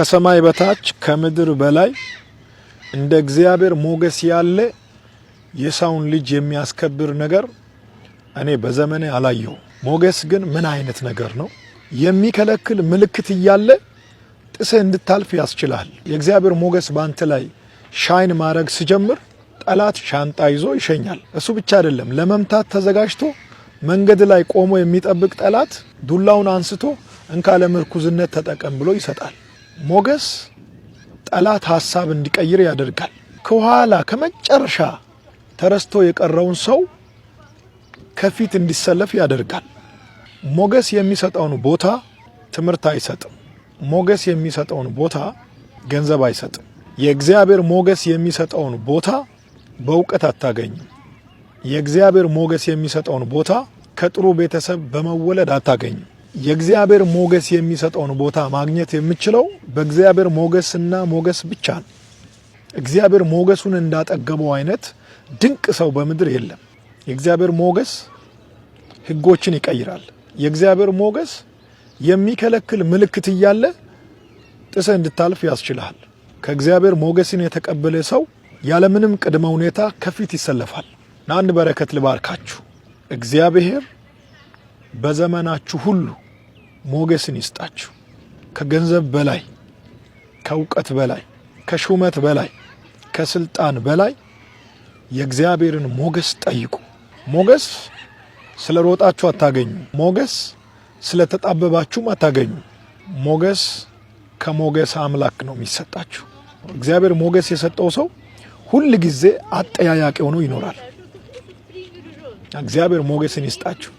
ከሰማይ በታች ከምድር በላይ እንደ እግዚአብሔር ሞገስ ያለ የሰውን ልጅ የሚያስከብር ነገር እኔ በዘመኔ አላየው። ሞገስ ግን ምን አይነት ነገር ነው? የሚከለክል ምልክት እያለ ጥሰ እንድታልፍ ያስችላል። የእግዚአብሔር ሞገስ ባንተ ላይ ሻይን ማድረግ ሲጀምር ጠላት ሻንጣ ይዞ ይሸኛል። እሱ ብቻ አይደለም፣ ለመምታት ተዘጋጅቶ መንገድ ላይ ቆሞ የሚጠብቅ ጠላት ዱላውን አንስቶ እንካ ለምርኩዝነት ተጠቀም ብሎ ይሰጣል። ሞገስ ጠላት ሐሳብ እንዲቀይር ያደርጋል። ከኋላ ከመጨረሻ ተረስቶ የቀረውን ሰው ከፊት እንዲሰለፍ ያደርጋል። ሞገስ የሚሰጠውን ቦታ ትምህርት አይሰጥም። ሞገስ የሚሰጠውን ቦታ ገንዘብ አይሰጥም። የእግዚአብሔር ሞገስ የሚሰጠውን ቦታ በእውቀት አታገኝም። የእግዚአብሔር ሞገስ የሚሰጠውን ቦታ ከጥሩ ቤተሰብ በመወለድ አታገኝም። የእግዚአብሔር ሞገስ የሚሰጠውን ቦታ ማግኘት የምችለው በእግዚአብሔር ሞገስና ሞገስ ብቻ ነው። እግዚአብሔር ሞገሱን እንዳጠገበው አይነት ድንቅ ሰው በምድር የለም። የእግዚአብሔር ሞገስ ሕጎችን ይቀይራል። የእግዚአብሔር ሞገስ የሚከለክል ምልክት እያለ ጥሰ እንድታልፍ ያስችላል። ከእግዚአብሔር ሞገስን የተቀበለ ሰው ያለምንም ቅድመ ሁኔታ ከፊት ይሰለፋል። አንድ በረከት ልባርካችሁ። እግዚአብሔር በዘመናችሁ ሁሉ ሞገስን ይስጣችሁ። ከገንዘብ በላይ፣ ከእውቀት በላይ፣ ከሹመት በላይ፣ ከስልጣን በላይ የእግዚአብሔርን ሞገስ ጠይቁ። ሞገስ ስለ ሮጣችሁ አታገኙ። ሞገስ ስለ ተጣበባችሁም አታገኙ። ሞገስ ከሞገስ አምላክ ነው የሚሰጣችሁ። እግዚአብሔር ሞገስ የሰጠው ሰው ሁል ጊዜ አጠያያቂ ሆኖ ይኖራል። እግዚአብሔር ሞገስን ይስጣችሁ።